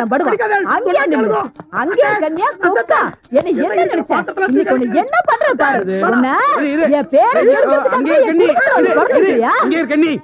என் படுவா. அங்கேயே நில்லு. அங்கேயே கண்ணியா குக்கா. என்ன நினைச்ச? இன்னைக்கு ஒண்ணு என்ன பண்ற பாரு. என் பேரு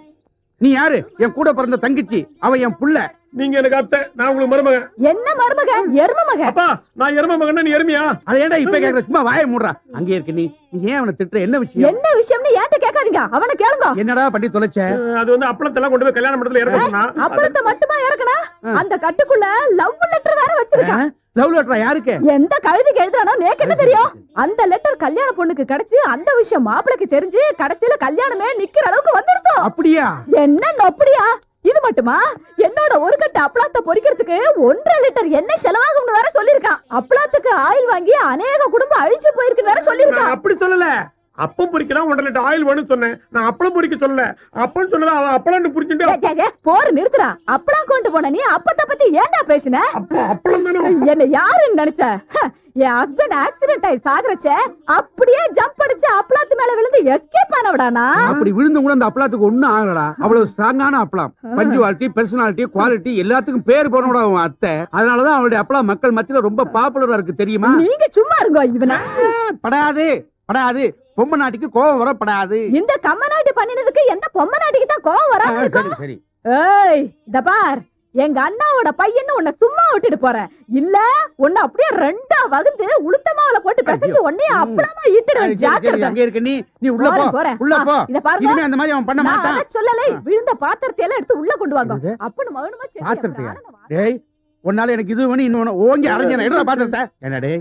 நீ யாரு? என் கூட பிறந்த தங்கச்சி, அவ என் புள்ள. நீங்க எனக்கு அத்தை, நான் உங்களுக்கு மருமக. என்ன மருமக? எரும மக. அப்பா, நான் எரும மகன்னா நீ எருமையா? அத ஏன்டா இப்ப கேக்குற? சும்மா வாயை மூடுறா. அங்கே இருக்க நீ ஏன் அவனை திட்டுற? என்ன விஷயம்? என்ன விஷயம்னு ஏன்ட்ட கேட்காதீங்க, அவனை கேளுங்க. என்னடா பண்ணி தொலைச்ச? அது வந்து அப்பளத்தெல்லாம் கொண்டு போய் கல்யாண மண்டபத்துல இறக்க சொன்னா. அப்பளத்தை மட்டுமா இறக்கனா? அந்த கட்டுக்குள்ள லவ் லெட்டர் வேற வச்சிருக்கான். லவ் லெட்டரா? யாருக்கு? எந்த கழுதிக்கு எழுதுறானோ நேக்கு என்ன தெரியும்? அந்த லெட்டர் கல்யாண பொண்ணுக்கு கிடைச்சு அந்த விஷயம் மாப்பிளைக்கு தெரிஞ்சு கடைசியில கல்யாணமே நிக்கிற அளவுக்கு வந்துடுதோ. அப்படியா? என்ன அப்படியா? இது மட்டுமா? என்னோட ஒரு கட்டு அப்பளத்தை பொரிக்கிறதுக்கு 1.5 லிட்டர் எண்ணெய் செலவாகும்னு வேற சொல்லிருக்கான். அப்பளத்துக்கு ஆயில் வாங்கி அநேக குடும்பம் அழிஞ்சு போயிருக்கு வேற சொல்லிருக்கான். அப்படி சொல்லல, அப்பம் பொரிக்கலாம் 1.5 லிட்டர் ஆயில் வேணும்னு சொன்னேன். நான் அப்பளம் பொரிக்க சொல்லல. அப்பன்னு சொன்னதா அவ அப்பளம் புரிஞ்சுட்டு போற நிறுத்துறா. அப்பளம் கொண்டு போன நீ அப்பத்தை பத்தி ஏன்டா பேசின? அப்பளம் தானே. என்ன யாருன்னு நினைச்ச? என் ஹஸ்பண்ட் ஆக்சிடென்ட் ஆகி சாகுறச்ச அப்படியே ஜம்ப் அடிச்சு அப்பளத்து மேல விழுந்து எஸ்கேப் ஆனவடானா. அப்படி விழுந்து கூட அந்த அப்பளத்துக்கு ஒண்ணும் ஆகலடா. அவ்வளவு ஸ்ட்ராங்கான அப்பளம். பஞ்சுவாலிட்டி, பர்சனாலிட்டி, குவாலிட்டி எல்லாத்துக்கும் பேர் போனோட அவன் அத்தை. அதனாலதான் அவளுடைய அப்பளம் மக்கள் மத்தியில ரொம்ப பாப்புலரா இருக்கு தெரியுமா? நீங்க சும்மா இருங்க. இவனா படாது படாது. பொம்மை நாட்டிக்கு கோவம் வரப்படாது. இந்த கம்ம நாட்டி பண்ணினதுக்கு எந்த பொம்மை நாட்டிக்கு தான் கோவம் வராது. சரி சரி. ஏய் தபார், எங்க அண்ணாவோட பையன்னு உன்னை சும்மா விட்டுட்டு போறேன். இல்ல உன்னை அப்படியே 2ஆ வகுந்து உளுத்தமாவுல போட்டு பிசைச்சு உன்னையே அப்பளமா ஈட்டுடுவேன். ஜாக்கிரதை. அங்க இருக்க நீ உள்ள போ. உள்ள போ. இத பாருங்க, இனிமே அந்த மாதிரி அவன் பண்ண மாட்டான். நான் சொல்லலை. விழுந்த பாத்திரத்தை எல்லாம் எடுத்து உள்ள கொண்டு வாங்க. அப்பன்னு மௌனமா செஞ்சு பாத்திரத்தையா? டேய், உன்னால எனக்கு இது வேணும் இன்னொன்னு ஓங்கி அரைஞ்சன. எடுடா பாத்திரத்தை. என்னடே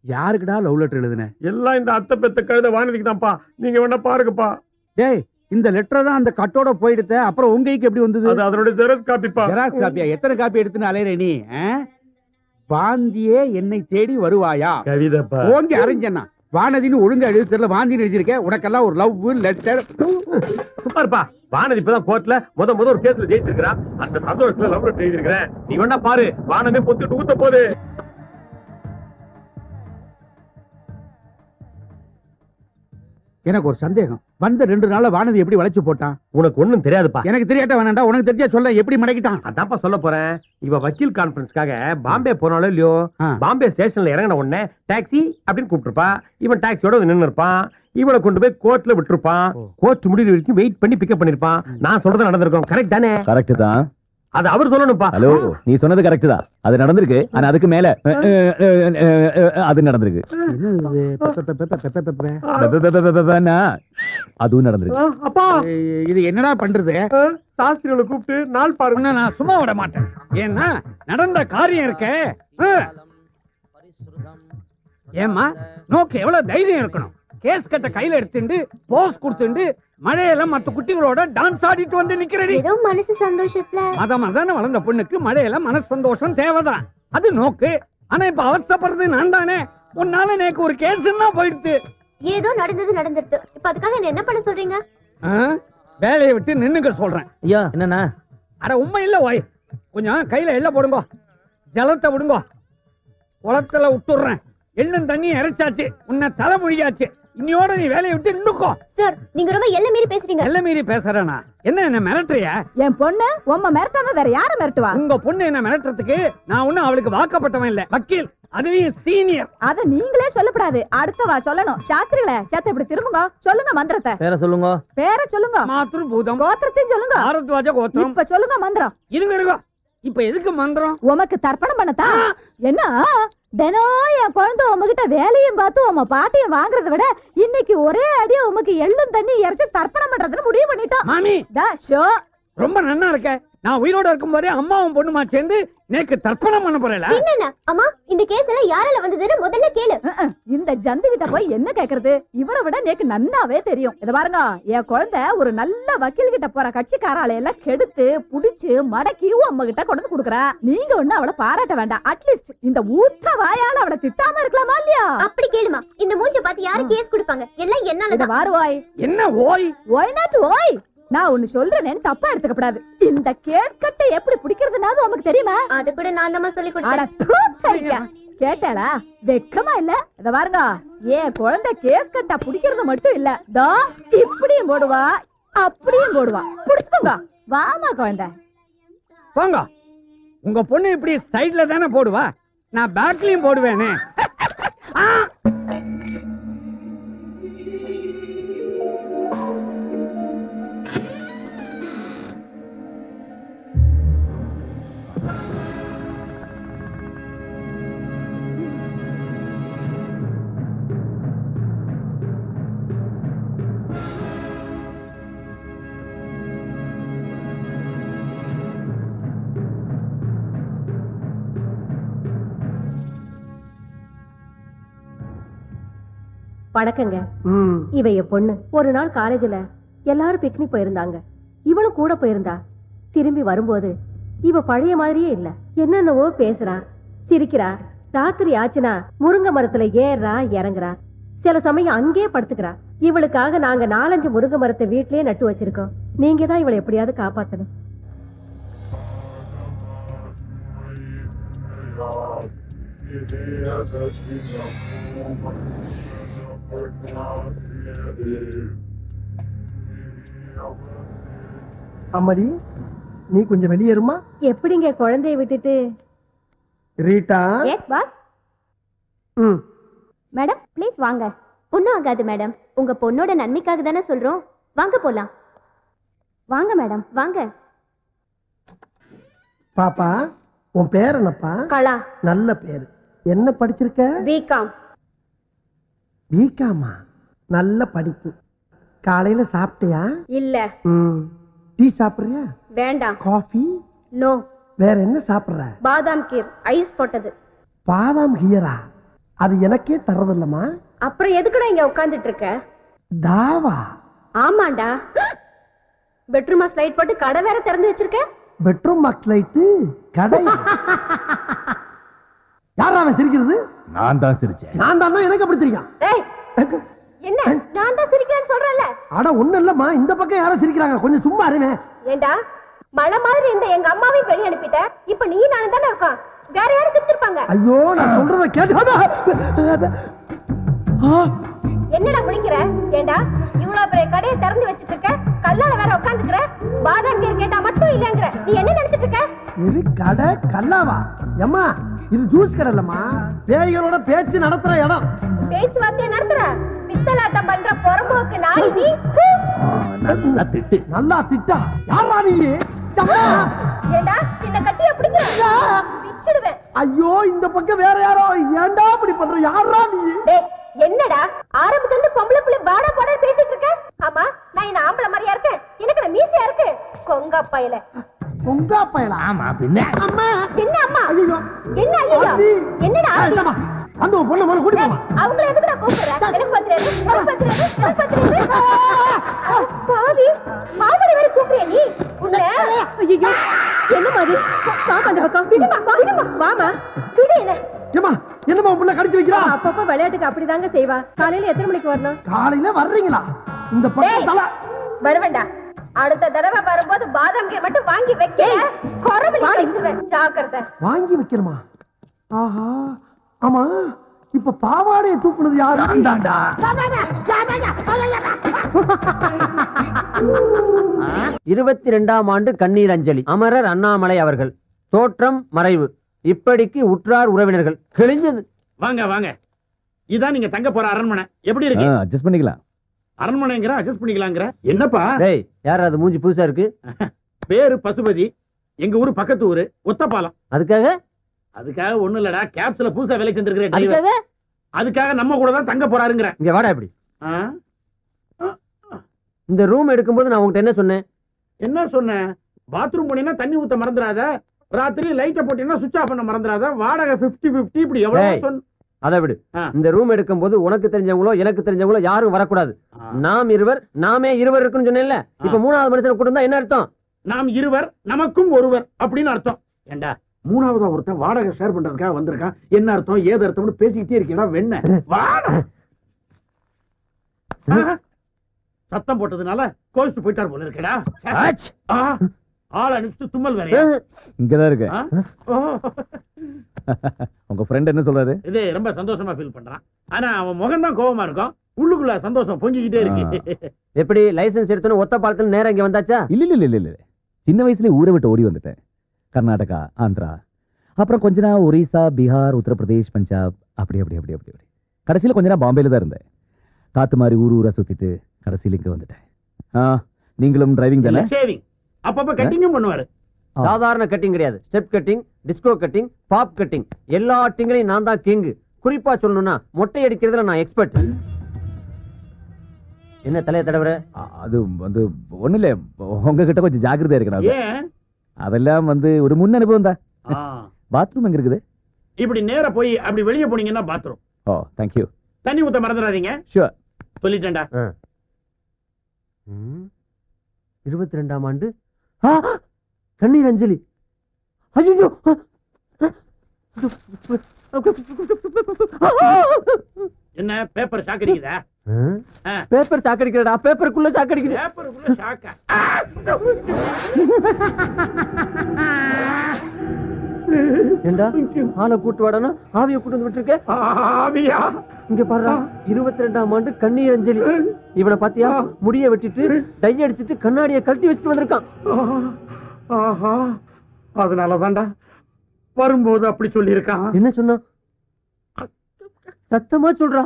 யாருக்குடா லவ் லெட்டர் எழுதுன? எல்லாம் இந்த அத்தை பெத்த கழுத வானதிக்கு தான்ப்பா. நீங்க வேணா பாருங்கப்பா. டேய், இந்த லெட்டர் தான் அந்த கட்டோட போயிடுத்த. அப்புறம் உங்க கைக்கு எப்படி வந்தது? அது அதனுடைய ஜெராக்ஸ் காப்பிப்பா. ஜெராக்ஸ் காப்பியா? எத்தனை காப்பி எடுத்துன்னு அலையற நீ? வாந்தியே என்னை தேடி வருவாயா? கவிதைப்பா. ஓங்கி அரைஞ்சனா. வானதின்னு ஒழுங்கா எழுதி தெரியல, வாந்தின்னு எழுதிருக்க. உனக்கெல்லாம் ஒரு லவ் லெட்டர். சும்மாருப்பா. வானதி இப்பதான் கோர்ட்ல முத ஒரு கேஸ்ல ஜெயிச்சிருக்கா. அந்த சந்தோஷத்துல லவ் லெட்டர் எழுதிருக்கிறேன். நீ வேணா பாரு. வானமே பொத்துட்டு ஊத்த போகுது. எனக்கு ஒரு சந்தேகம். வந்த 2 நாள்ல வானதி எப்படி வளைச்சு போட்டான்? உனக்கு ஒண்ணும் தெரியாதுப்பா. எனக்கு தெரியாட்ட வேணாண்டா. உனக்கு தெரிஞ்சா சொல்ல. எப்படி மடக்கிட்டான்? அதான்ப்பா சொல்ல போறேன். இவ வக்கீல் கான்பரன்ஸ்க்காக பாம்பே போனாலும் இல்லையோ, பாம்பே ஸ்டேஷன்ல இறங்கின உடனே டாக்ஸி அப்படின்னு கூப்பிட்டுருப்பா. இவன் டாக்ஸியோட நின்று இருப்பான். இவனை கொண்டு போய் கோர்ட்ல விட்டுருப்பான். கோர்ட் முடிவு வரைக்கும் வெயிட் பண்ணி பிக்கப் பண்ணிருப்பான். நான் சொல்றது நடந்திருக்கும். கரெக்ட் தானே? கரெக்ட் தான். அது அவர் சொல்லணும்ப்பா. ஹலோ, நீ சொன்னது கரெக்ட் தான். அது நடந்திருக்கு. ஆனா அதுக்கு மேல அது நடந்திருக்கு. அதுவும் நடந்திருக்கு. அப்பா, இது என்னடா பண்றது? சாஸ்திரிகளை கூப்பிட்டு நாள் பாருங்க. நான் சும்மா விட மாட்டேன். ஏன்னா நடந்த காரியம் இருக்க. ஏமா நோக்கு எவ்வளவு தைரியம் இருக்கணும். கேஸ் கட்ட கையில எடுத்துட்டு போஸ் கொடுத்துட்டு மழையில மத்த குட்டிகளோட டான்ஸ் ஆடிட்டு வந்து நிக்கிறடி. ஏதோ மனசு சந்தோஷத்துல அதான் வளர்ந்த பொண்ணுக்கு மழையில மனசு சந்தோஷம் தேவைதான். அது நோக்கு. ஆனா இப்ப அவஸ்தப்படுறது நான் தானே. உன்னால எனக்கு ஒரு கேஸ்ன்னா போயிடுது. ஏதோ நடந்துட்டு. இப்ப அதுக்காக என்ன பண்ண சொல்றீங்க? வேலையை விட்டு நின்னுக்க சொல்றேன். ஐயா என்னன்னா? அட உண்மை இல்ல ஓய். கொஞ்சம் கையில எள்ள போடுங்க. ஜலத்தை விடுங்க. குளத்துல விட்டுடுறேன். எள்ளும் தண்ணி இறைச்சாச்சு. உன்னை தலை மொழியாச்சு. இன்னையோட நீ வேலையை விட்டு நின்னுக்கோ. சார், நீங்க ரொம்ப எல்லை மீறி பேசுறீங்க. எல்லை மீறி பேசுறேனா? என்ன மிரட்டுறியா? என் பொண்ணு உம்ம மிரட்டாம வேற யாரை மிரட்டுவா? உங்க பொண்ணு என்ன மிரட்டுறதுக்கு நான் ஒண்ணும் அவளுக்கு வாக்கப்பட்டவன் இல்ல. வக்கீல், அதுலயும் சீனியர். அத நீங்களே சொல்லப்படாது. அடுத்தவா சொல்லணும். சாஸ்திரிகளே, சேத்த இப்படி திரும்புங்க. சொல்லுங்க மந்திரத்தை. பேரை சொல்லுங்க. பேரை சொல்லுங்க. மாத்ரு பூதம். கோத்திரத்தையும் சொல்லுங்க. பாரத்வாஜ கோத்திரம். இப்ப சொல்லுங்க மந்திரம். இருங்க. இப்ப எதுக்கு மந்திரம்? உமக்கு தர்ப்பணம் பண்ணத்தா? என்ன தினம் என் குழந்தை உமகிட்ட வேலையும் பார்த்து உம பாட்டியும் வாங்குறத விட இன்னைக்கு ஒரே அடியா உமக்கு எள்ளும் தண்ணி இறைச்சி தர்ப்பணம் பண்றதுன்னு முடிவு பண்ணிட்டோம். மாமி, ரொம்ப நன்னா இருக்க. நான் உயிரோட இருக்கும் போதே அம்மாவும் பொண்ணுமா சேர்ந்து நேக்கு தர்ப்பணம் பண்ண போறேன். என்னன்னா அம்மா, இந்த கேஸ் எல்லாம் யாரால வந்ததுன்னு முதல்ல கேளு. இந்த ஜந்து கிட்ட போய் என்ன கேக்குறது? இவரை விட நேக்கு நன்னாவே தெரியும். இத பாருங்க, என் குழந்தை ஒரு நல்ல வக்கீல் கிட்ட போற கட்சிக்காரால எல்லாம் கெடுத்து புடிச்சு மடக்கி அம்மா கிட்ட கொண்டு கொடுக்குறா. நீங்க ஒண்ணு அவளை பாராட்ட வேண்டாம். அட்லீஸ்ட் இந்த ஊத்த வாயால அவளை திட்டாம இருக்கலாமா இல்லையா? அப்படி கேளுமா. இந்த மூஞ்ச பார்த்து யாரு கேஸ் கொடுப்பாங்க? எல்லாம் என்னாலதான். வாருவாய். என்ன ஓய்? ஒய் நாட் ஓய்? நான் ஒண்ணு சொல்றேன்னு தப்பா எடுத்துக்கப்படாது. இந்த கேஸ் கட்டை எப்படி பிடிக்கிறதுனாது உனக்கு தெரியுமா? அது கூட நான் தான் சொல்லி கொடுத்தேன். கேட்டாளா? வெக்கமா இல்ல? இத பாருங்க, ஏன் குழந்தை கேஸ் கட்டா பிடிக்கிறது மட்டும் இல்ல, தோ இப்படியும் போடுவா அப்படியும் போடுவா. பிடிச்சுக்கோங்க. வாமா குழந்தை. போங்க. உங்க பொண்ணு இப்படி சைடுல தானே போடுவா, நான் பேக்லயும் போடுவேனே. வணக்கங்க. இவ என் பொண்ணு. ஒரு நாள் காலேஜ்ல எல்லாரும் பிக்னிக் போயிருந்தாங்க. இவளும் கூட போயிருந்தா. திரும்பி வரும்போது இவ பழைய மாதிரியே இல்ல. என்னென்னவோ பேசுறா, சிரிக்கிறா. ராத்திரி ஆச்சுனா முருங்கை மரத்துல ஏறா இறங்குறா. சில சமயம் அங்கே படுத்துக்கிறா. இவளுக்காக நாங்க 4-5 முருங்கை மரத்தை வீட்லயே நட்டு வச்சிருக்கோம். நீங்க தான் இவளை எப்படியாவது காப்பாத்தணும். அம்மாடி, நீ கொஞ்சம் வெளியேறுமா? எப்படிங்க குழந்தைய விட்டுட்டு? Rita. Yes boss. Madam please வாங்க. ஒன்றும் ஆகாது மேடம், உங்க பொண்ணோட நன்மைக்காக தானே சொல்றோம். வாங்க போலாம். வாங்க மேடம் வாங்க. பாப்பா, உன் பேர் என்னப்பா? கலா. நல்ல பேரு. என்ன படிச்சிருக்க? பிகாம். பிகாமா? நல்ல படிப்பு. காலையில சாப்பிட்டியா? இல்ல. டீ சாப்பிடுறியா? வேண்டாம். காஃபி? நோ. வேற என்ன சாப்பிடுற? பாதாம் கீர் ஐஸ் போட்டது. பாதாம் கீரா? அது எனக்கே தரதில்லமா. அப்புறம் எதுக்குடா இங்க உட்கார்ந்துட்டு இருக்க? தாவா? ஆமாண்டா. பெட்ரூம் லைட் போட்டு கடை வேற திறந்து வச்சிருக்க. பெட்ரூம் லைட்டு கடை? யாரா அவன் சிரிக்கிறது? நான் தான் சிரிச்சேன். நான் தான். எனக்கு அப்படி தெரியும். என்ன நான் தான் சிரிக்கிறேன்னு சொல்றேன்ல. அட ஒண்ணு இல்லம்மா, இந்த பக்கம் யாரோ சிரிக்கிறாங்க, கொஞ்சம் சும்மா இருங்க. ஏண்டா மழை மாதிரி இந்த எங்க அம்மாவையும் வெளிய அனுப்பிட்ட. இப்ப நீ நானும் தானே இருக்கோம். வேற யாரும் சிரிச்சிருப்பாங்க. ஐயோ, நான் சொல்றத கேட்டு. என்னடா முடிக்கிற? ஏண்டா இவ்வளவு பெரிய கடையை திறந்து வச்சிட்டு இருக்க, கல்லால வேற உட்காந்துக்கிற. பாதாம் கீர் கேட்டா மட்டும் இல்லங்கற. நீ என்ன நினைச்சிட்டு இருக்க? இது கடை கல்லாவா? அம்மா, இது ஜூஸ் கடை இல்லம்மா, பேய்களோட பேச்சு நடத்துற இடம். பேச்சுவார்த்தை நடத்துற பித்தலாட்டம் பண்ற பொறம்போக்கு நாய் நீ. நல்லா திட்டு. நல்லா திட்டா? யாரா நீ? ஏண்டா இந்த கட்டிய பிடிக்கிற? பிச்சிடுவேன். ஐயோ, இந்த பக்கம் வேற யாரோ. ஏண்டா இப்படி பண்ற? யாரா நீ? டேய் என்னடா ஆரம்பத்துல இருந்து பொம்பளை புள்ள பாடா பாடா பேசிட்டு இருக்க? ஆமா, நான் என்ன ஆம்பளை மாதிரியா இருக்கேன்? எனக்கு நான் மீசையா இருக்கு. கொங்கா பயல. கொங்கா பயலா? ஆமா பின்ன. அம்மா என்ன அம்மா? ஐயோ என்ன ஐயோ? என்னடா ஆமா, அந்த பொண்ணு மேல கூட்டி போமா. அவங்கள எதுக்குடா கூப்பிடுற? எனக்கு பத்திரது, எனக்கு பத்திரது, எனக்கு பத்திரது. பாவி, மாமனை வேற கூப்பிடுற நீ? உன்னை ஐயோ என்ன மாதிரி? பாப்பா அந்த பக்கம் விடுமா, விடுமா. வாமா விடு. என்ன ஏமா, என்னமா புள்ள கடிச்சு வைக்கிறா? அப்பப்ப விளையாட்டுக்கு அப்படிதாங்க செய்வா. காலையில எத்தனை மணிக்கு வரணும்? காலையில வர்றீங்களா? இந்த பக்கம் தல வருவேண்டா. அடுத்த தடவை வரும்போது பாதாம் கீர் மட்டும் வாங்கி வைக்க. கொரவலி அடிச்சுவேன். ஜாக்கிரதை. வாங்கி வைக்கிறமா? ஆஹா, ஆமா, இப்ப பாவாடையை தூக்குனது யாரு? 22ஆம் ஆண்டு கண்ணீர் அஞ்சலி. அமரர் அண்ணாமலை அவர்கள். தோற்றம் மறைவு. இப்படிக்கு உற்றார் உறவினர்கள். கிழிஞ்சது. வாங்க வாங்க, இதான் நீங்க தங்க போற அரண்மனை. எப்படி இருக்கு? அட்ஜஸ்ட் பண்ணிக்கலாம். அரண்மனைங்கிற அட்ஜஸ்ட் பண்ணிக்கலாங்கிற என்னப்பா? டேய், யார் அது? மூஞ்சி புதுசா இருக்கு. பேரு பசுபதி. எங்க ஊரு பக்கத்து ஊரு ஒத்தப்பாலம். அதுக்காக ஒண்ணு இல்லடா, கேப்ஸ்ல புதுசா வேலை செஞ்சிருக்கிற. அதுக்காக அதுக்காக நம்ம கூட தான் தங்க போறாருங்கிற. இங்க வாடா. எப்படி இந்த ரூம் எடுக்கும்போது நான் உங்ககிட்ட என்ன சொன்னேன்? என்ன சொன்னேன்? பாத்ரூம் போனீங்கன்னா தண்ணி ஊத்த மறந்துடாத, ராத்திரி லைட்ட போட்டீங்கன்னா சுவிட்ச் ஆஃப் பண்ண மறந்துடாத, வாடகை 50-50 இப்படி எவ்வளவு சொன்ன. அதை விடு. இந்த ரூம் எடுக்கும்போது உனக்கு தெரிஞ்சவங்களோ எனக்கு தெரிஞ்சவங்களோ யாரும் வரக்கூடாது. நாம் இருவர், நாமே இருவர் இருக்குன்னு சொன்னேன்ல. இப்ப 3வது மனுஷனை கூட்டு வந்தா என்ன அர்த்தம்? நாம் இருவர் நமக்கும் ஒருவர் அப்படின்னு அர்த்தம். ஏண்டா 3வது ஒருத்தன் வாடகை ஷேர் பண்றதுக்காக வந்திருக்கான். என்ன அர்த்தம் ஏது அர்த்தம்னு பேசிக்கிட்டே இருக்கீங்களா? வெண்ண சத்தம் போட்டதுனால கோவிச்சு போயிட்டார் போல இருக்கடா. ஆள் அனுப்பிச்சு தும்மல் வேறையா? இங்கதான் இருக்கு. உங்க ஃப்ரெண்ட் என்ன சொல்றாரு? இது ரொம்ப சந்தோஷமா ஃபீல் பண்றான். ஆனா அவன் முகம் தான் கோவமா இருக்கும், உள்ளுக்குள்ள சந்தோஷம் பொங்கிக்கிட்டே இருக்கு. எப்படி லைசன்ஸ் எடுத்தோன்னு ஒத்த பாலத்துல நேரம் இங்க வந்தாச்சா? இல்ல இல்ல இல்ல இல்ல, சின்ன வயசுல ஊரை விட்டு ஓடி வந்துட்டேன். கர்நாடகா, ஆந்திரா, அப்புறம் கொஞ்ச நாள் ஒரிசா, பீகார், உத்தரப்பிரதேஷ், பஞ்சாப், அப்படி அப்படி அப்படி அப்படி அப்படி கடைசியில் கொஞ்ச நாள் பாம்பேல தான் இருந்தேன். காத்து மாதிரி ஊரா சுத்திட்டு கடைசியில் இங்க வந்துட்டேன். நீங்களும் டிரைவிங் தானே? ஷேவிங் அப்பப்ப கட்டிங்கும் பண்ணுவாரு. சாதாரண கட்டிங் கிடையாது, step cutting, disco cutting, bob cutting, எல்லா கட்டிங்லையும் நான் தான் கிங். குறிப்பா சொல்லணும்னா மொட்டை அடிக்கிறதுல நான் எக்ஸ்பர்ட். என்ன தலையை தடவுற? அது வந்து ஒண்ணு இல்ல, உங்ககிட்ட கொஞ்சம் ஜாக்கிரதையா இருக்கணும். ஏன்? அதெல்லாம் வந்து ஒரு முன் அனுபவம் தான். பாத்ரூம் எங்க இருக்குது? இப்படி நேரா போய் அப்படி வெளியே போனீங்கன்னா பாத்ரூம். ஓ, தேங்க்யூ. தண்ணி ஊத்த மறந்துடாதீங்க. ஷூர். சொல்லிட்டேன்டா. 22ஆம் ஆண்டு கண்ணீர் அஞ்சலி. ஐயோ, என்ன பேப்பர் ஷாக் அடிக்குதா? பேப்பர் ஷாக் அடிக்கிறடா. பேப்பருக்குள்ள ஷாக் அடிக்குது. பேப்பருக்குள்ள ஷாக்கா? ஏண்டா ஆளை கூட்டு வாடனா ஆவிய கூட்டு வந்து விட்டுருக்க? ஆவியா? இங்க பாருடா, 22ஆம் ஆண்டு கண்ணீர் அஞ்சலி. இவனை பாத்தியா? முடிய வெட்டிட்டு டை அடிச்சிட்டு கண்ணாடியை கழட்டி வச்சுட்டு வந்திருக்கான். ஆஹா, அதனாலதான்டா வரும்போது அப்படி சொல்லி இருக்கான். என்ன சொன்னா? சத்தமா சொல்றா.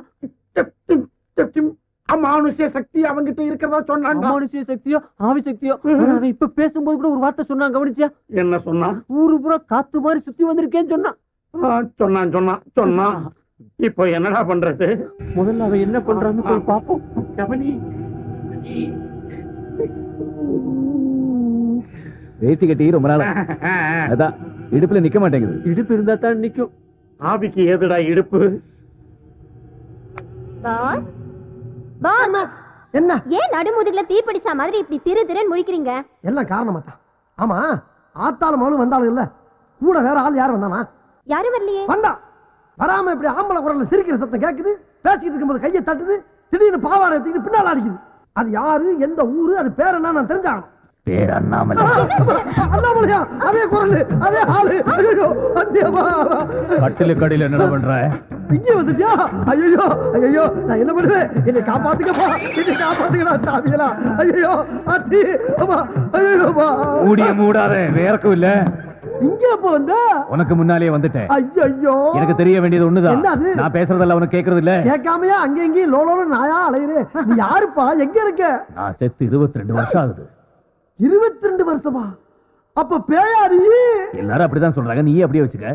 அமானுஷ்ய சக்தி அவங்கிட்ட இருக்கிறதா சொன்னான். அமானுஷ்ய சக்தியோ ஆவி சக்தியோ? அவன் இப்ப பேசும்போது கூட ஒரு வார்த்தை சொன்னான், கவனிச்சியா? என்ன சொன்னா? ஊரு பூரா காத்து மாதிரி சுத்தி வந்திருக்கேன்னு சொன்னான். சொன்னான் சொன்னான் சொன்னான். இப்போ என்னடா பண்றது? முதல்ல அவன் என்ன பண்றான்னு போய் பாப்போம். கவனி. வேட்டி கட்டி ரொம்ப நாள் அதான் இடுப்புல நிக்க மாட்டேங்குது. இடுப்பு இருந்தா தான் நிக்கும். ஆவிக்கு ஏதுடா இடுப்பு? என்ன ஏன் நடுமுதுகுல தீ பிடிச்ச மாதிரி இப்படி திரு திருன்னு முழிக்கிறீங்க? எல்லாம் காரணமா தான். ஆமா, ஆத்தாலும் மகளும் வந்தாலும் இல்ல, கூட வேற ஆள் யார் வந்தானா? யாரும் வரலையே. வந்தா வராம இப்படி ஆம்பளை குரல்ல சிரிக்கிற சத்தம் கேக்குது. பேசிக்கிட்டு இருக்கும்போது கையை தட்டுது, திடீர்னு பாவாடை எடுத்துக்கிட்டு பின்னால அடிக்குது. அது யாரு, எந்த ஊரு, அது பேர் என்ன நான் தெரிஞ்சாகணும். பேர் அண்ணாமலை. அண்ணாமலையா? அதே குரல், அதே ஆளு. ஐயோ, கட்டில கடையில என்ன பண்ற? இங்கே வந்துட்டியா? ஐயோ ஐயோ, நான் என்ன பண்ணுவேன்? என்னை காப்பாத்துக்கப்பா, என்னை காப்பாத்துக்கடா சாமிகளா. ஐயோ அத்தி, அம்மா, ஐயோ மூடிய மூடாத, வேறக்கும் இல்ல. இங்க எப்ப வந்த? உனக்கு முன்னாலே வந்துட்டேன். ஐயோ, எனக்கு தெரிய வேண்டியது ஒண்ணுதான். என்னது? நான் பேசுறதெல்லாம் உனக்கு கேக்குறது இல்ல. கேட்காமையா அங்க எங்கேயும் லோலோன்னு நாயா அலையுறே. நீ யாருப்பா? எங்க இருக்க? நான் செத்து 22 வருஷம் ஆகுது. 22 வருஷமா? அப்ப பேயாரி? எல்லாரும் அப்படிதான் சொல்றாங்க, நீயே அப்படியே வச்சுக்க.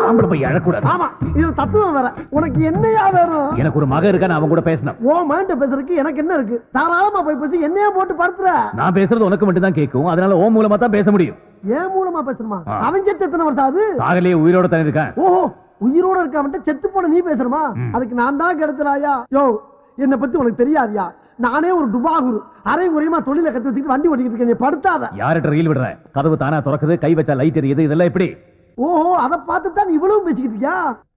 ஆம்பளை போய் அழக்கூடாது. ஆமா, இது தத்துவம் வேற. உனக்கு என்னையா வேணும்? எனக்கு ஒரு மக இருக்கா, நான் அவன் கூட பேசணும். ஓ மைண்ட பேசுறதுக்கு எனக்கு என்ன இருக்கு? தாராளமா போய் பேசி என்னையா போட்டு படுத்துற. நான் பேசுறது உனக்கு மட்டும் தான் கேட்கும், அதனால ஓ மூலமா தான் பேச முடியும். ஏன் மூலமா பேசணுமா? அவன் செத்து எத்தனை வருஷம் ஆகுது? சாகலையே உயிரோட தான் இருக்கான். ஓஹோ, உயிரோட இருக்காம செத்து போன நீ பேசுறமா? அதுக்கு நான் தான் கிடைச்சலாயா? யோ, என்னை பத்தி உனக்கு தெரியாதியா? நானே ஒரு டுபாகுரு, அரை குறையமா தொழில கத்து வச்சுட்டு வண்டி ஓட்டிக்கிட்டு இருக்கேன். நீ படுத்தாத. யார்கிட்ட ரீல் விடுற? கதவு தானா திறக்குது, கை வச்சா லைட் எரியுது, இதெல்லாம் எப்படி? ஓஹோ, அதை பார்த்துட்டு தான் இவ்வளவு பேசிக்கிட்டு இருக்கியா?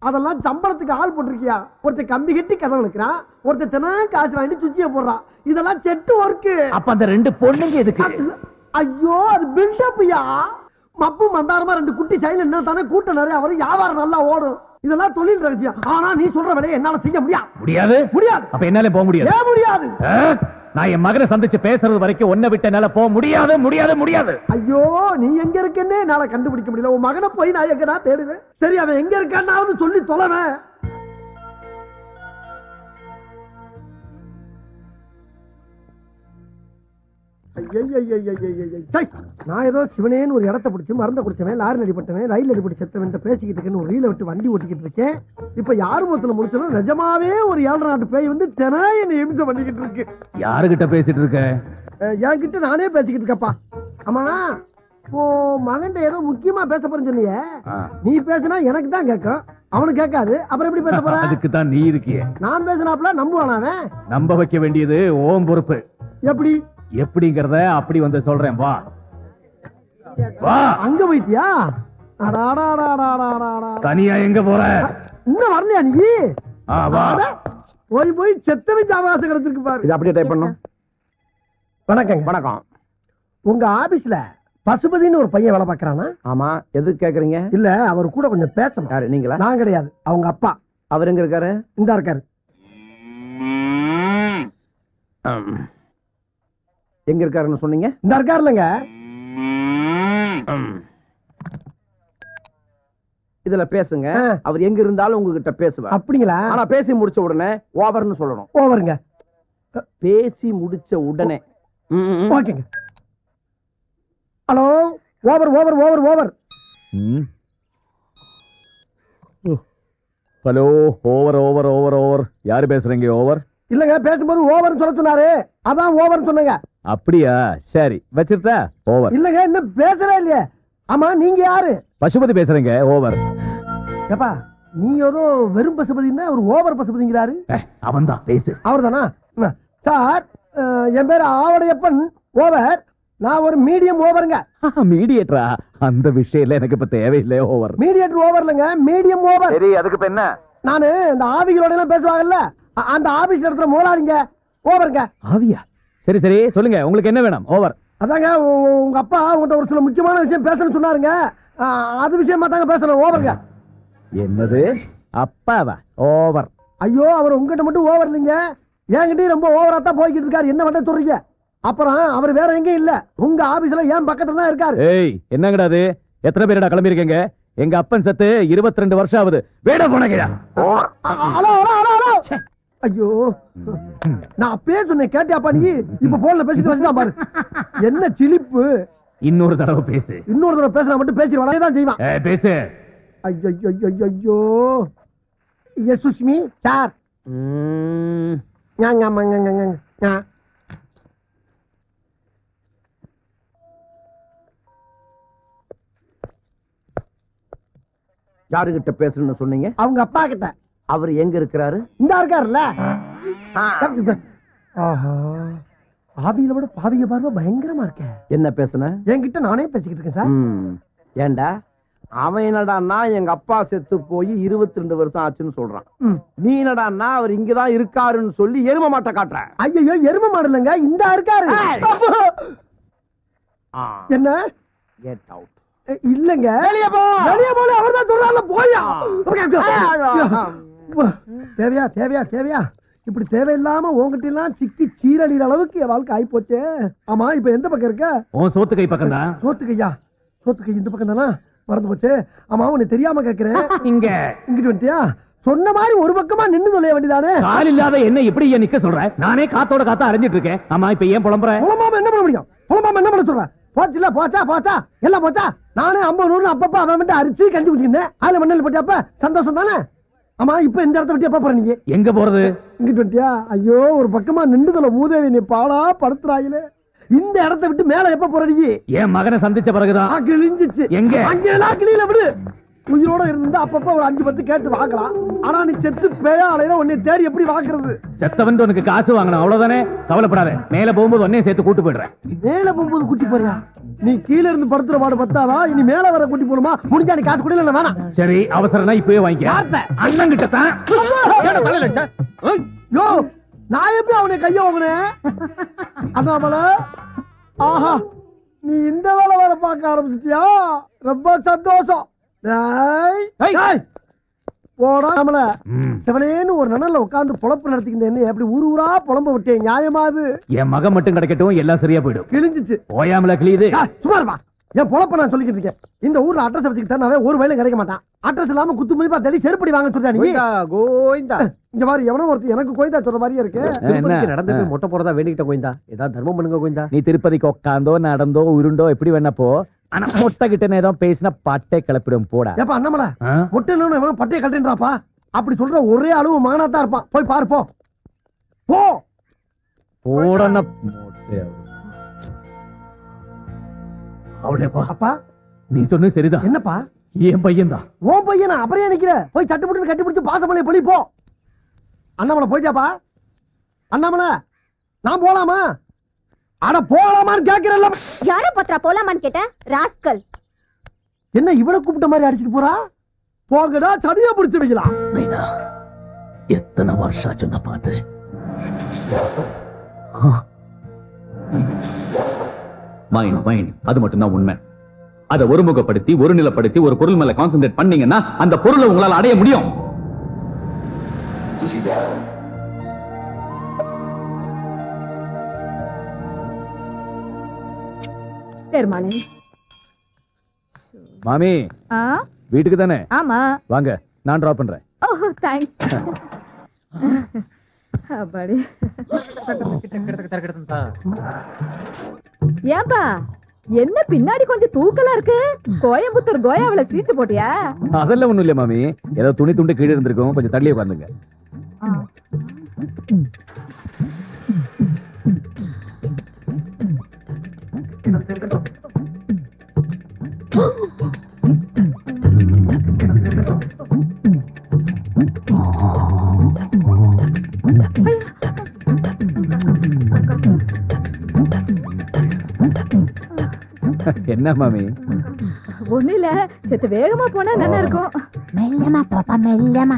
அதெல்லாம் சம்பளத்துக்கு ஆள் போட்டிருக்கியா? ஒருத்தர் கம்பி கட்டி கதவு வைக்கிறான், ஒருத்தர் தினம் காசு வாங்கிட்டு சுச்சிய போடுறான். இதெல்லாம் செட்டு ஒர்க்கு. அப்ப அந்த 2 பொண்ணுங்க எதுக்கு? ஐயோ, அது பில்டப்யா. மப்பு மந்தாரமா 2 குட்டி சைல என்ன தானே கூட்டம் நிறைய வரும், வியாபாரம் நல்லா ஓடும். இதெல்லாம் தொழில் ரகசியம். ஆனா நீ சொல்ற வேலையை என்னால செய்ய முடியாது. முடியாது. அப்ப என்னால போக முடியாது. ஏன் முடியாது? நான் என் மகனை சந்திச்சு பேசுறது வரைக்கும் ஒன்ன விட்டு என்னால போக முடியாது முடியாது முடியாது. ஐயோ, நீ எங்க இருக்கன்னே என்னால கண்டுபிடிக்க முடியல. உன் மகனை போய் நான் எங்க நான் தேடுவேன். சரி, அவன் எங்க இருக்கான்னாவது சொல்லி தொலைவேன். நான் ஏதோ சிவனேன்னு ஒரு இடத்த பிடிச்சி மறந்த குடிச்சவன், லாரில் அடிபட்டவன், ரயில் அடிபட்டு செத்தவன் பேசிக்கிட்டு இருக்கேன்னு ஒரு ரீல விட்டு வண்டி ஓட்டிக்கிட்டு இருக்கேன். இப்ப யாரு மொத்தத்துல முடிச்சாலும் நிஜமாவே ஒரு 7 நாட்டு பேய் வந்து தினம் என்ன எம்சம் பண்ணிக்கிட்டு இருக்கு. யாருகிட்ட பேசிட்டு இருக்க? என்கிட்ட நானே பேசிக்கிட்டு இருக்கப்பா. ஆமா, மகன் ஏதோ முக்கியமா பேச போறேன்னு சொன்னியே, நீ பேசினா எனக்கு தான் கேட்கும், அவனுக்கு கேட்காது. அப்புறம் எப்படி பேச போற? அதுக்கு தான் நீ இருக்கியே. நான் பேசினாப்ல நம்புவானா? நம்ப வைக்க வேண்டியது ஓம் பொறுப்பு. எப்படி? எப்படிங்கறத அப்படி வந்து சொல்றேன். வா வா. அங்க போயிட்டியா? தனியா எங்க போற? இன்னும் வரலையா நீ? வா. போய் போய் செத்தவன் அவகாசம் கிடைச்சிருக்கு பாரு. இது அப்படியே டைப் பண்ணும். வணக்கம். வணக்கம். உங்க ஆபீஸ்ல பசுபதினு ஒரு பையன் வேலை பாக்குறானா? ஆமா, எதுக்கு கேக்குறீங்க? இல்ல, அவர் கூட கொஞ்சம் பேசணும். யாரு, நீங்களா? நான் கிடையாது, அவங்க அப்பா. அவர் எங்க இருக்காரு? இந்தா இருக்காரு. எங்க இருக்காருன்னு சொன்னீங்க? இந்த இருக்காருலங்க. இதுல பேசுங்க. அவர் எங்க இருந்தாலும் உங்ககிட்ட பேசுவார். அப்படிங்களா? ஆனா பேசி முடிச்ச உடனே ஓவர்னு சொல்லணும். ஓவருங்க. பேசி முடிச்ச உடனே. ஓகேங்க. Hello, over over over over. Hello, over over over over. யாரு பேசுறீங்க? ஓவர் இல்லங்க, பேசும்போது ஓவர்னு சொல்ல சொன்னாரு, அதான் ஓவர்னு சொன்னங்க. அப்படியா? சரி, வச்சிருத்தா? ஓவர். இல்லங்க, இன்னும் பேசவே இல்லையே. ஆமா, நீங்க யாரு? பசுபதி பேசுறீங்க. ஓவர். ஏப்பா, நீ ஏதோ வெறும் பசுபதினா ஒரு ஓவர் பசுபதிங்கிறாரு. அவன் தான் பேசு. அவர் தானா? சார், என் பேர் ஆவடையப்பன். ஓவர். நான் ஒரு மீடியம் ஓவருங்க. மீடியேட்டரா? அந்த விஷயம் எனக்கு இப்ப தேவையில்லை. ஓவர். மீடியேட்டர் ஓவர் இல்லங்க, மீடியம் ஓவர். சரி, அதுக்கு இப்ப என்ன? நானு இந்த ஆவிகளோட எல்லாம் பேசுவாங்கல்ல, அந்த ஆபீஸ் நடத்துற முதலாளிங்க. ஓவருங்க. ஆவியா? சரி சரி, சொல்லுங்க, உங்களுக்கு என்ன வேணும்? ஓவர். அதாங்க, உங்க அப்பா உங்கள்கிட்ட ஒரு சில முக்கியமான விஷயம் பேசணும்னு சொன்னாருங்க. அது விஷயமா தாங்க பேசணும். ஓவருங்க. என்னது? அப்பாவா? ஓவர். ஐயோ, அவர் உங்ககிட்ட மட்டும் ஓவர் இல்லைங்க, என்கிட்டயும் ரொம்ப ஓவரா தான் போய்கிட்டு இருக்காரு. என்ன பண்ண சொல்றீங்க? அப்புறம் அவர் வேற எங்கேயும் இல்ல, உங்க ஆபீஸ்ல ஏன் பக்கத்துல தான் இருக்காரு. ஏய், என்னங்கடா அது? எத்தனை பேரடா கிளம்பி இருக்கீங்க? எங்க அப்பன் சத்து 22 வருஷம் ஆகுது. வேட போனங்கடா. Hello hello hello hello. ஐயோ, நான் அப்பவே சொன்னேன், கேட்டியாப்பா நீ? இப்ப போன்ல பேசிட்டு வச்சுதான் பாரு. என்ன சிலிப்பு. இன்னொரு தடவை பேசு. இன்னொரு தடவை பேசினா மட்டும் பேசி வளையதான் செய்வான். பேசு. ஐயோ ஐயோ. Yes Sushmi sir. யாருகிட்ட பேசணும்னு சொன்னீங்க? அவங்க அப்பா கிட்ட. அவர் எங்க இருக்கிறாரு? இந்த இருக்காருல்ல. ஆஹா, ஆவியில விட பாவிய பார்வை பயங்கரமா இருக்க. என்ன பேசுன? என்கிட்ட நானே பேசிக்கிட்டு இருக்கேன் சார். ஏண்டா, அவன் என்னடான்னா எங்க அப்பா செத்து போய் 22 வருஷம் ஆச்சுன்னு சொல்றான். நீ என்னடான்னா அவர் இங்கதான் இருக்காருன்னு சொல்லி எரும மாட்டை காட்டுற. ஐயோ, எரும மாடு இல்லைங்க, இந்த இருக்காரு. என்ன? Get out. இல்லங்க, வெளிய போ. வெளிய போல அவர்தான் சொல்றாருல, போயா. தேவையா தேவையா தேவையா? இப்படி தேவையில்லாம உங்ககிட்ட எல்லாம் சிக்கி சீரழிற அளவுக்கு என் வாழ்க்கை ஆயி போச்சு. ஆமா, இப்ப எந்த பக்கம் இருக்க? உன் சோத்து கை பக்கம் தான். சோத்து கையா? சோத்து கை இந்த பக்கம் தானா? மறந்து போச்சு. ஆமா, உனக்கு தெரியாம கேக்குறேன். இங்க இங்கிட்டு வந்துட்டியா? சொன்ன மாதிரி ஒரு பக்கமா நின்னு சொல்ல வேண்டியதானே? கால் இல்லாத என்ன இப்படி ஏன் நிக்க சொல்ற? நானே காத்தோட காத்தா அரைஞ்சிட்டு இருக்கேன். ஆமா, இப்ப ஏன் புலம்புற? புலம்பாம என்ன பண்ண முடியும்? புலம்பாம என்ன பண்ண சொல்ற? போச்சுல, போச்சா போச்சா எல்லாம் போச்சா. நானே 50 100 அப்பப்ப அவன் மட்டும் அரிச்சு கஞ்சி குடிச்சிருந்தேன். அதுல மண்ணல் போட்டியாப்ப சந்தோஷம் தானே? ஆமா, இப்ப இந்த இடத்த விட்டு எப்ப போற நீங்க? எங்க போறது? இங்கிட்டு வந்துட்டியா? ஐயோ, ஒரு பக்கமா நின்றுதல மூதேவி நீ பாடா படுத்துறாயிலே. இந்த இடத்த விட்டு மேல எப்ப போற நீ? என் மகனை சந்திச்ச பிறகுதான். கிழிஞ்சிச்சு. எங்க? அங்கெல்லாம் கிளியில விடு. உயிரோட இருந்தா அப்பப்ப ஒரு 5 10 கேட்டு வாங்கலாம். ஆனா நீ செத்து பேயா அலையில உன்னை தேடி எப்படி வாக்குறது? செத்தவன் உனக்கு காசு வாங்கணும், அவ்வளவுதானே? கவலைப்படாத, மேல போகும்போது உன்னையும் சேர்த்து கூட்டு போயிடுறேன். மேல போகும்போது கூட்டி போறியா? நீ கீழ இருந்து படுத்துற பாடு பத்தாதா, இனி மேல வர கூட்டி போணுமா? முடிஞ்சா நீ காசு கூட இல்ல வேணாம். சரி, அவசரம்னா இப்பவே வாங்கிக்க. அண்ணன் கிட்ட தான். யோ, நான் எப்படி அவனை கைய வாங்கினேன்? அண்ணாமல, ஆஹா, நீ இந்த வேலை வர பார்க்க ஆரம்பிச்சிட்டியா? ரொம்ப சந்தோஷம். போடா நம்மள சிவனேன்னு ஒரு நனல்ல உட்கார்ந்து பொழப்பு நடத்திக்கிட்டு எப்படி ஊர் ஊரா புலம்ப விட்டேன். நியாயமா அது? என் மகன் மட்டும் கிடைக்கட்டும், எல்லாம் சரியா போயிடும். கிழிஞ்சிச்சு. ஓயாமல கிளியுது. சும்மா இருப்பா. என் பொழப்ப நான் சொல்லிக்கிட்டு இருக்கேன். இந்த ஊர்ல அட்ரஸ் வச்சுக்கிட்டு தரனாவே ஒரு வயலும் கிடைக்க மாட்டான். அட்ரஸ் இல்லாம குத்து மதிப்பா தேடி செருப்படி வாங்க சொல்றா நீ. கோயிந்தா, இங்க மாதிரி எவனோ ஒருத்தர் எனக்கு கோயிந்தா சொல்ற மாதிரியே இருக்கு. நடந்து போய் மொட்டை போறதா வேண்டிக்கிட்ட கோயிந்தா, ஏதாவது தர்மம் பண்ணுங்க கோயிந்தா. நீ திருப்பதிக்கு உட்காந்தோ நடந்தோ உருண்டோ எப்படி வேணா போ. ஆனா மொட்டை கிட்ட ஏதோ பேசினா பட்டை கிளப்பிடும். போடா. ஏப்பா அண்ணாமல, மொட்டை இல்ல பட்டையை கட்டுன்றாப்பா. அப்படி சொல்ற ஒரே அளவு மகனாத்தான் இருப்பான். போய் பாரு, போ போ. போடன அப்பா, நீ சொன்னது சரிதான். என்னப்பா? என் பையன் தான். உன் பையனா? அப்புறம் ஏன் நிக்கிற? போய் சட்டு போட்டு கட்டி பிடிச்சு பாசமலையை பொழி போ. அண்ணாமலை போயிட்டாப்பா. அண்ணாமலை, நான் போலாமா? அட போலாமான்னு கேக்குறல்ல. யார பத்திரா போலாமான்னு கேட்டேன். ராஸ்கல். என்ன இவனை கூப்பிட்ட மாதிரி அடிச்சிட்டு போறா? போங்கடா, சதியா பிடிச்சு வைக்கலாம். எத்தனை வருஷம் சொன்ன பார்த்து. மைண்ட் அது மட்டும்தான் உண்மை. அதை ஒருமுகப்படுத்தி ஒரு நிலப்படுத்தி ஒரு பொருள் மேல கான்சென்ட்ரேட் பண்ணீங்கன்னா அந்த பொருளை உங்களால் அடைய முடியும். பெருமானே. மாமி வீட்டுக்கு தானே? ஆமா வாங்க, நான் டிராப் பண்றேன். ஓ தேங்க்ஸ். அப்பாடி. ஏன்பா என்ன பின்னாடி கொஞ்சம் தூக்கலா இருக்கு? கோயம்புத்தூர் கோயாவில சீட்டு போட்டியா? அதெல்லாம் ஒண்ணும் இல்ல மாமி, ஏதோ துணி துண்டு கீழே இருந்திருக்கும், கொஞ்சம் தள்ளி உட்காந்துங்க. என்ன மாமி? ஒண்ணு இல்ல, செத்து வேகமா போனா நல்லா இருக்கும். மெல்லமா பாப்பா, மெல்லமா.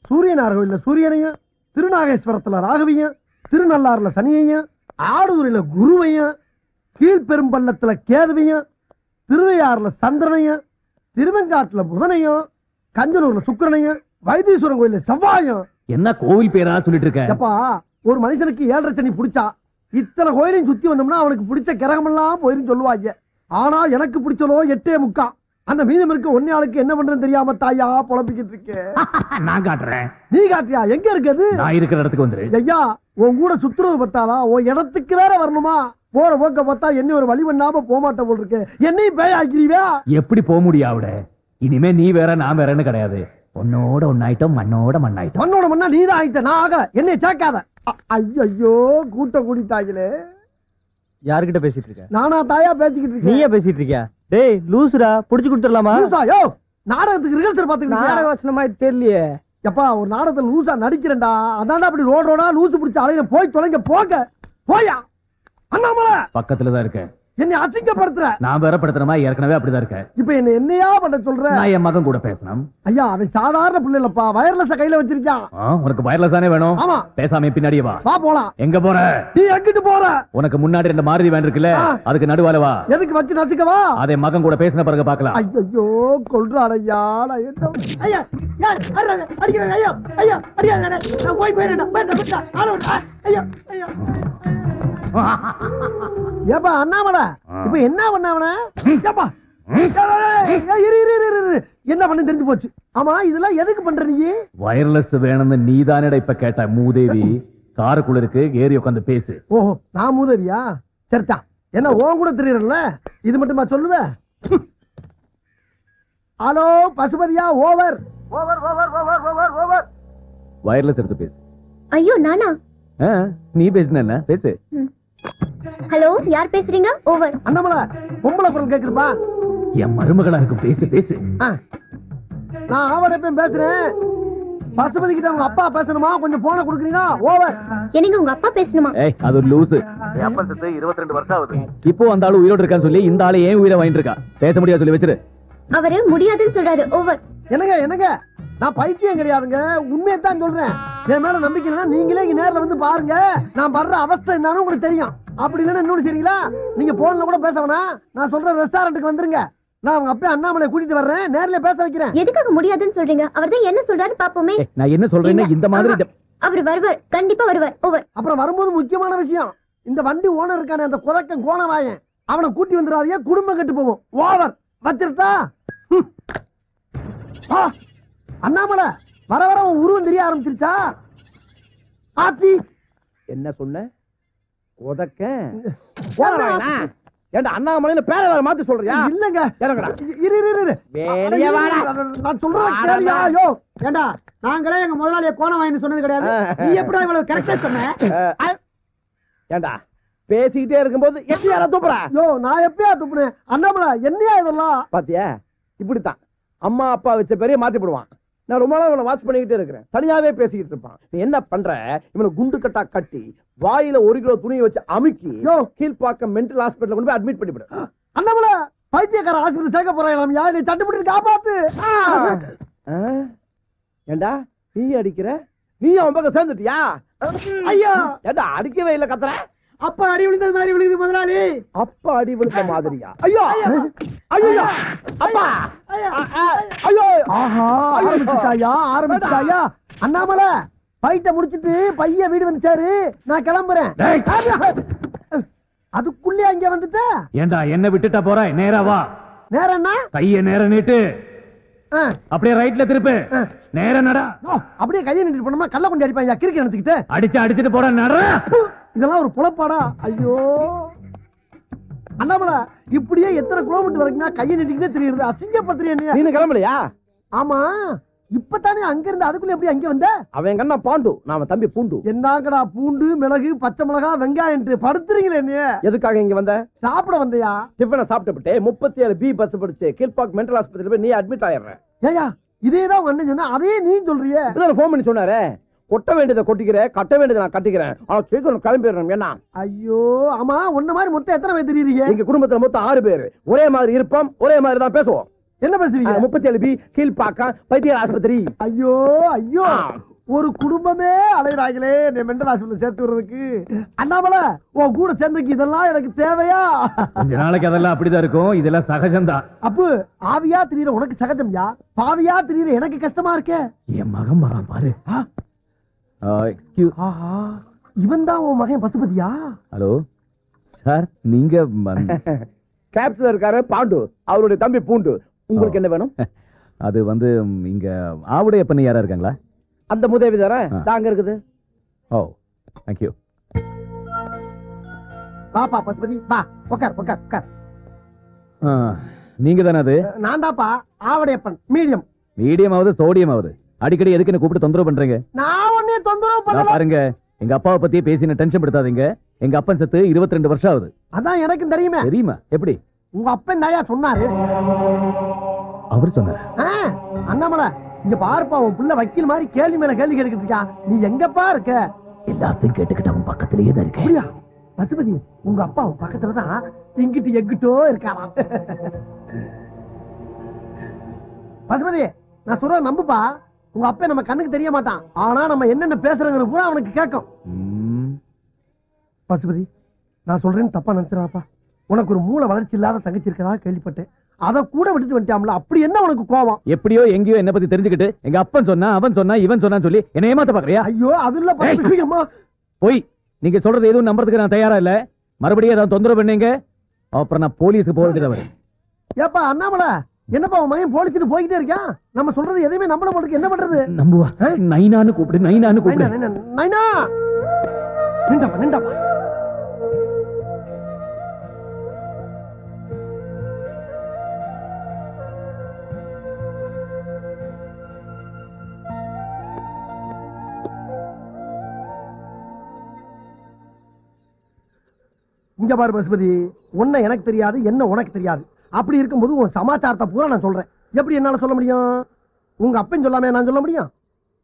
சூரியனார் கோயில்ல சூரியனையும், திருநாகேஸ்வரத்துல ராகவியும், திருநள்ளாறுல சனியையும், ஆடுதுறையில குருவையும், கீழ்பெரும்பள்ளத்துல கேதுவையும், திருவையாறுல சந்திரனையும், திருவெங்காட்டுல புதனையும், கஞ்சனூர்ல சுக்கிரனையும், வைத்தீஸ்வரன் கோயில்ல செவ்வாயும். என்ன கோவில் பேரா சொல்லிட்டு இருக்க? எப்பா, ஒரு மனுஷனுக்கு 7.5 சனி பிடிச்சா இத்தனை கோயிலையும் சுத்தி வந்தோம்னா அவனுக்கு பிடிச்ச கிரகமெல்லாம் போயிருந்து சொல்லுவாங்க. ஆனா எனக்கு பிடிச்சதோ 8.75. அந்த மீதம் இருக்க ஒன்னே ஆளுக்கு என்ன பண்றேன்னு தெரியாம தாயா புலம்பிக்கிட்டு இருக்கேன். நான் காட்டுறேன். நீ காட்டியா? எங்க இருக்குது? நான் இருக்கிற இடத்துக்கு வந்துரு. ஐயா, உன் கூட சுத்துறது பத்தாதா? உன் இடத்துக்கு வேற வரணுமா? போற போக்க பார்த்தா என்ன ஒரு வழி பண்ணாம போமாட்ட போல் இருக்கு. என்னையும் பேயாக்கிறீவா? எப்படி போக முடியும் அவட? இனிமே நீ வேற நான் வேறன்னு கிடையாது. உன்னோட ஒன்னாயிட்டோம், மண்ணோட மண்ணாயிட்டோம். மண்ணோட மண்ணா நீதான் ஆயிட்ட, நான் ஆகல. என்னை சேர்க்காத. ஐயோ, கூட்ட கூடிட்டாங்களே. யார்கிட்ட பேசிட்டு இருக்க? நானா தாயா பேசிக்கிட்டு இருக்கேன். நீயே பேசிட்டு இருக்கியா? டேய் லூசுடா, புடிச்சு கொடுத்துடலாமா? லூசா? யோ, நாடகத்துக்கு ரிஹர்சல் பாத்துக்கிட்டு நாடக வசனமா தெரியலையே. எப்பா, ஒரு நாடகத்துல லூசா நடிக்கிறேன்டா. அதான்டா அப்படி ரோடா லூசு பிடிச்ச அலையில போய் தொலைங்க. போங்க போயா. அண்ணாமலை பக்கத்துலதான் இருக்கேன். என்னை அசிங்கப்படுத்துற. நான் வேற படுத்துறமா, ஏற்கனவே அப்படிதான் இருக்கேன். இப்ப என்னையா பண்ண சொல்ற? நான் என் மகன் கூட பேசணும். ஐயா, அவன் சாதாரண பிள்ளை இல்லப்பா, வயர்லெஸ் கையில வச்சிருக்கான். உனக்கு வயர்லெஸ் தானே வேணும்? ஆமா. பேசாம பின்னாடியே வா. வா போலாம். எங்க போற? நீ எங்கிட்டு போற? உனக்கு முன்னாடி 2 மாருதி வேன் இருக்குல்ல, அதுக்கு நடுவால வா. எதுக்கு வச்சு நசுக்கவா? அதை மகன் கூட பேசின பிறகு பாக்கலாம். ஐயோ, கொல்றான் ஐயா. ஐயா, அடிக்கிறேன். ஐயா ஐயா, அடிக்காத. நான் போய் போயிடுறேன். ஐயா ஐயா. ஏப்பா அண்ணாமலை, இப்ப என்ன பண்ணவன? என்ன பண்ண தெரிஞ்சு போச்சு. ஆமா, இதெல்லாம் எதுக்கு பண்ற நீ? வயர்லெஸ் வேணும்னு நீதானடா இப்ப கேட்ட. மூதேவி காருக்குள்ள இருக்கு, ஏறி உட்காந்து பேசு. ஓஹோ, நான் மூதேவியா? சரிதான். என்ன உன் கூட தெரியறல, இது மட்டுமா சொல்லுவ? ஹலோ பசுபதியா, over over over over over over. Wireless எடுத்து பேசு. ஐயோ நானா? நீ பேசுன பேசு. ஹலோ, யார் பேசுறீங்க? ஓவர். அண்ணாமலை, பொம்பளை குரல் கேக்குதுப்பா. என் மருமகளா இருக்கும், பேசு பேசு. நான் அவரப்ப பேசுறேன். பசுபதி கிட்ட உங்க அப்பா பேசணுமா? கொஞ்சம் போன கொடுக்குறீங்களா? ஓவர். என்னங்க உங்க அப்பா பேசணுமா? ஏய், அது ஒரு லூசு. 22 வருஷம் ஆகுது. இப்போ அந்த ஆளு உயிரோடு இருக்கான்னு சொல்லி இந்த ஆளு ஏன் உயிரை வாங்கிட்டு இருக்கா? பேச முடியாது சொல்லி வச்சிரு. அவரு முடியாதுன்னு சொல்றாரு. ஓவர். என்னங்க, நான் பைத்தியம் கிடையாதுங்க, உண்மையத்தான் சொல்றேன். என் மேல நம்பிக்கை இல்லைன்னா நீங்களே இங்க நேர்ல வந்து பாருங்க. நான் படுற அவஸ்தை என்னன்னு உங்களுக்கு தெரியும். அப்படி இல்லைன்னா இன்னொன்னு சரிங்களா, நீங்க போன்ல கூட பேச வேணாம். நான் சொல்ற ரெஸ்டாரண்ட்டுக்கு வந்துருங்க. நான் அவங்க அப்பா அண்ணாமலை கூட்டிட்டு வர்றேன், நேர்ல பேச வைக்கிறேன். எதுக்காக முடியாதுன்னு சொல்றீங்க? அவர்தான் என்ன சொல்றாரு பாப்போமே. நான் என்ன சொல்றேன்னா இந்த மாதிரி அவர் வருவார், கண்டிப்பா வருவார். ஓவர். அப்புறம் வரும்போது முக்கியமான விஷயம், இந்த வண்டி ஓனர் இருக்கானே அந்த குலக்கன் கோணவாயன், அவனை கூட்டி வந்துடாதீங்க, குடும்பம் கெட்டு போவோம். ஓவர். வச்சிருட்டா? அண்ணாமலை, வர வர உன் உருவம் தெரிய ஆரம்பிச்சிருச்சா? ஆத்தி என்ன சொன்ன? உதக்க ஏண்டா அண்ணாமலையில பேர வேற மாத்தி சொல்றியா? இல்லங்க, இறங்கடா. இரு வெளிய வாடா. நான் சொல்றேன் கேளியா? யோ ஏண்டா, நாங்களே எங்க முதலாளிய கோணவாயின்னு சொன்னது கிடையாது. நீ எப்படா இவ்வளவு கரெக்டா சொன்ன? ஏண்டா பேசிக்கிட்டே இருக்கும்போது எப்படியா துப்புற? யோ, நான் எப்பயா துப்புனேன்? அண்ணாமலை, என்னையா இதெல்லாம்? பாத்தியா, இப்படித்தான் அம்மா அப்பா வச்ச பெரிய மாத்தி போடுவான். நான் ரொம்ப நாள் இவனை வாட்ச் பண்ணிக்கிட்டே இருக்கிறேன். தனியாவே பேசிக்கிட்டு இருப்பான். நீ என்ன பண்ற? இவனை குண்டு கட்டா கட்டி வாயில 1 கிலோ துணியை வச்சு அமுக்கி கீழ்பாக்கம் மென்டல் ஹாஸ்பிட்டல் கொண்டு போய் அட்மிட் பண்ணிவிடு. அண்ணாமலை, பைத்தியக்கார ஹாஸ்பிட்டல் சேர்க்க போறாங்களாம். யா, நீ தட்டுப்பட்டு காப்பாத்து. ஏண்டா நீ அடிக்கிற? நீ அவன் பக்கம் சேர்ந்துட்டியா? ஐயா, ஏண்டா அடிக்கவே இல்ல கத்துற? அப்பா அடி விழுந்தது மாதிரி விழுது முதலாளி. அப்பா அடி விழுந்த மாதிரியா? ஐயோ ஐயோ அப்பா ஐயோ. ஆரம்பிச்சுட்டாயா? அண்ணாமலை, ஃபைட்ட முடிச்சிட்டு பையன் வீடு வந்துச்சாரு, நான் கிளம்புறேன். அதுக்குள்ளே அங்க வந்துட்ட. ஏண்டா என்ன விட்டுட்டா போற? நேரா வா. நேரம்னா கைய நேர நீட்டு. அப்படியே ரைட்ல திருப்பு. நேரா நடா. அப்படியே கையை நீட்டு போனோமா கல்ல கொண்டு அடிப்பாங்க கிறுக்கி எடுத்துக்கிட்டு. அடிச்சிட்டு போற நடா. இதெல்லாம் ஒரு புலப்பாடா? ஐயோ அண்ணாமலை, இப்படியே எத்தனை கிலோமீட்டர் வரைக்கும் கையை நீட்டிக்கிட்டே தெரியுது. அசிங்கப்படுத்துறியா நீ கிளம்பலையா? ஆமா, இப்பதானே அங்க இருந்து அதுக்குள்ள எப்படி அங்க வந்த? அவன் கண்ணா பாண்டு, நாம தம்பி பூண்டு. என்னங்கடா பூண்டு, மிளகு, பச்சை மிளகா, வெங்காயம் படுத்துறீங்களே? நீ எதுக்காக இங்க வந்த? சாப்பிட வந்தியா? டிஃபனை சாப்பிட்டு 37 பி பஸ் படிச்சு கீழ்பாக் மென்டல் ஆஸ்பத்திரியில போய் நீ அட்மிட் ஆயிடுற. ஏயா இதேதான் அண்ணன் சொன்னா அதே நீ சொல்றியே. போன் பண்ணி சொன்னாரே, கொட்ட வேண்டியதை கொட்டிக்கிறேன், கட்ட வேண்டியதை நான் கட்டிக்கிறேன், ஆனா சீக்கிரம் கிளம்பிடுறோம். என்ன? ஐயோ ஆமா, உன்ன மாதிரி மொத்தம் எத்தனை பேர் தெரியுறீங்க? எங்க குடும்பத்துல மொத்தம் 6 பேர். ஒரே மாதிரி இருப்போம், ஒரே மாதிரி தான் பேசுவோம். என்ன பேசுவீங்க? 37 பி கீழ்பாக்க பைத்தியர் ஆஸ்பத்திரி. ஐயோ ஐயோ, ஒரு குடும்பமே அலைகிறாங்களே மென்டல் ஹாஸ்பிட்டல் சேர்த்து வர்றதுக்கு. அண்ணாமலை, உன் கூட சேர்ந்தக்கு இதெல்லாம் எனக்கு தேவையா? கொஞ்ச நாளைக்கு அதெல்லாம் அப்படிதான் இருக்கும். இதெல்லாம் சகஜம்தான். அப்பு, ஆவியா திரியற உனக்கு சகஜம்யா, பாவியா திரியற எனக்கு கஷ்டமா இருக்கே. என் மகன் வரான் பாரு. இவன் தான் உன் மகன் பசுபதியா? ஹலோ சார், நீங்க கேப்ஸ்ல இருக்காரு பாண்டு, அவருடைய தம்பி பூண்டு. உங்களுக்கு என்ன வேணும்? அது வந்து இங்க ஆவுடைய பண்ணி யாரா இருக்காங்களா? அந்த முதவி தானே தாங்க இருக்குது. ஓ தேங்க் யூ. பாப்பா பசுபதி பா, உட்கார் உட்கார் உட்கார். நீங்க தானே அது? நான் தான்ப்பா ஆவடையப்பன். மீடியம். மீடியம் ஆகுது சோடியம் ஆகுது. அடிக்கடி எதுக்கு என்ன கூப்பிட்டு தொந்தரவு பண்றீங்க? நான் ஒன்னே தொந்தரவு பண்ணல. பாருங்க, எங்க அப்பாவை பத்தி பேசி டென்ஷன் படுத்தாதீங்க. எங்க அப்பன் செத்து 22 வருஷம் ஆகுது. அதான் எனக்கும் தெரியுமே. தெரியுமா? எப்படி? உங்க அப்பன் தாயா சொன்னாரு. அவர் சொன்னாரு. அண்ணாமலை, இங்க பாருப்பா, உன் புள்ள வக்கீல் மாதிரி கேள்வி மேல கேள்வி கேட்டுக்கிட்டு இருக்கான். நீ எங்கப்பா இருக்க? எல்லாத்தையும் கேட்டுக்கிட்டு அவன் பக்கத்திலேயே தான் இருக்க. பசுபதி, உங்க அப்பா உன் பக்கத்துலதான் இங்கிட்டு எங்கிட்டோ இருக்காராம். பசுபதி, நான் சொல்ற நம்புப்பா. உங்க அப்பா நம்ம கண்ணுக்கு தெரிய மாட்டான், ஆனா நம்ம என்னென்ன பேசுறதுன்னு கூட அவனுக்கு கேட்கும். பசுபதி, நான் சொல்றேன்னு தப்பா நினைச்சிடாப்பா. உனக்கு ஒரு மூளை வளர்ச்சி இல்லாத தங்கச்சி இருக்கதா கேள்விப்பட்டேன். அத கூட விட்டுட்டு வந்துட்டாம்ல, அப்படி என்ன உனக்கு கோவம்? எப்படியோ எங்கேயோ என்ன பத்தி தெரிஞ்சுக்கிட்டு எங்க அப்பன் சொன்னா, அவன் சொன்னா, இவன் சொன்னான்னு சொல்லி என்ன ஏமாத்த பாக்குறியா? ஐயோ அது இல்ல போய் நீங்க சொல்றது எதுவும் நம்புறதுக்கு நான் தயாரா இல்ல. மறுபடியும் ஏதாவது தொந்தரவு பண்ணீங்க, அப்புறம் நான் போலீஸுக்கு போக வேண்டியதா. ஏப்பா அண்ணாமலை, என்னப்பா உன் மகன் போலீஸ்னு போய்கிட்டே இருக்கான். நம்ம சொல்றது எதையுமே நம்பல மாட்டேங்குது. என்ன பண்றது? நம்புவா. நைனான்னு கூப்பிடு, நைனான்னு கூப்பிடு. நைனா, நின்றாப்பா நின்றாப்பா. இங்க பாரு பசுபதி, உன்னை எனக்கு தெரியாது, என்ன உனக்கு தெரியாது. அப்படி இருக்கும்போது உன் சமாச்சாரத்தை பூரா நான் சொல்றேன். எப்படி என்னால சொல்ல முடியும்? உங்க அப்பன் சொல்லாம நான் சொல்ல முடியும்?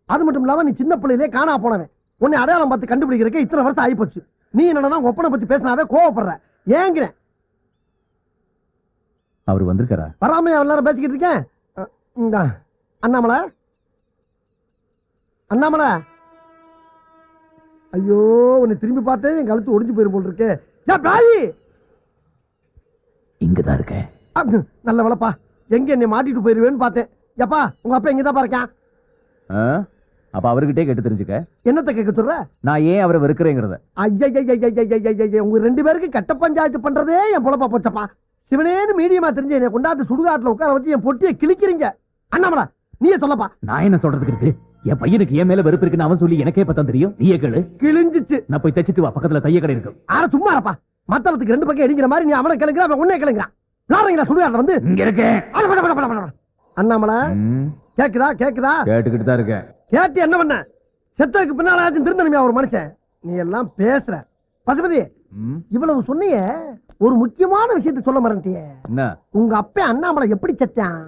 அது மட்டும் இல்லாம நீ சின்ன பிள்ளையிலே காணா போனவன். உன்னை அடையாளம் பார்த்து கண்டுபிடிக்கிறதுக்கு இத்தனை வருஷம் ஆயிப்போச்சு. நீ என்னன்னா ஒப்பனை பத்தி பேசினாவே கோவப்படுற. ஏங்கிறேன். அவர் வந்திருக்காரா? வராம எல்லாரும் பேசிக்கிட்டு இருக்கேன். அண்ணாமலை, அண்ணாமலை, ஐயோ உன்னை திரும்பி பார்த்தேன், என் கழுத்து ஒடிஞ்சு போயிரும் போல் இருக்கே. இங்கதான் இருக்கேன். நல்ல வேலைப்பா, எங்க என்னை மாட்டிட்டு போயிருவேன்னு பார்த்தேன். எப்பா உங்க அப்பா எங்கதான் இருக்கேன்? அப்ப அவர்கிட்டே கேட்டு தெரிஞ்சுக்க. என்னத்தை கேட்க சொல்ற? நான் ஏன் அவரை வெறுக்கிறேங்கிறத. உங்க 2 பேருக்கு கட்ட பஞ்சாயத்து பண்றதே என் பொழப்பா போச்சப்பா. சிவனேன்னு மீடியமா தெரிஞ்சு என்னை கொண்டாந்து சுடுகாட்டுல உட்கார வச்சு என் பொட்டியை கிழிக்கிறீங்க. அண்ணாமலா நீயே சொல்லப்பா. நான் என்ன சொல்றதுக்கு இருக்கு? என் பையனுக்கு என் மேல வெறுப்பு இருக்குன்னு அவன் சொல்லி எனக்கே பத்தம் தெரியும். நீயே கேளு. கிழிஞ்சிச்சு. நான் போய் தச்சிட்டு வா, பக்கத்துல தைய கடை இருக்கு. ஆனா சும்மா இருப்பா. மத்தளத்துக்கு 2 பக்கம் அடிக்கிற மாதிரி நீ அவனை கிளங்குற, அவன் உன்னே கிளங்குறான். விளாடுறீங்களா சுடுகாட்டுல வந்து? இங்க இருக்கேன். அண்ணாமலை கேக்குதா? கேக்குதா? கேட்டுக்கிட்டு தான் இருக்கேன். கேட்டு என்ன பண்ண? செத்ததுக்கு பின்னால திருந்தனுமே ஒரு மனுஷன். நீ எல்லாம் பேசுற. பசுபதி, இவ்வளவு சொன்னிய, ஒரு முக்கியமான விஷயத்தை சொல்ல மறந்துட்டியே. என்ன? உங்க அப்பா அண்ணாமலை எப்படி செத்தான்?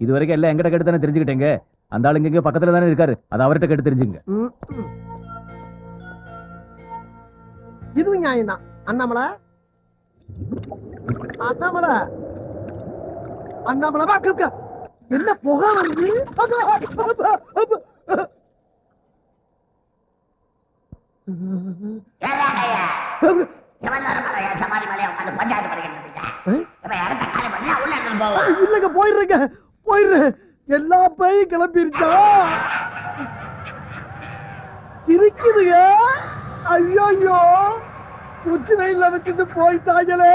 இது வரைக்கும் எல்லாம் எங்கிட்ட கேட்டு தானே தெரிஞ்சுக்கிட்டேங்க. அந்த ஆளுங்க இங்க பக்கத்துல தானே இருக்காரு, அது அவர்கிட்ட கேட்டு தெரிஞ்சுங்க. இதுவும் நியாயம் தான். அண்ணாமலை, அண்ணாமலை, அண்ணாமலை என்ன புகை வருது? இல்லங்க போயிடுறேங்க, போயிடுறேன். எல்லா பேயும் கிளம்பிருச்சா? சிரிக்குதுங்க. ஐயோ உச்சி வெயில்ல வச்சுட்டு போயிட்டாங்களே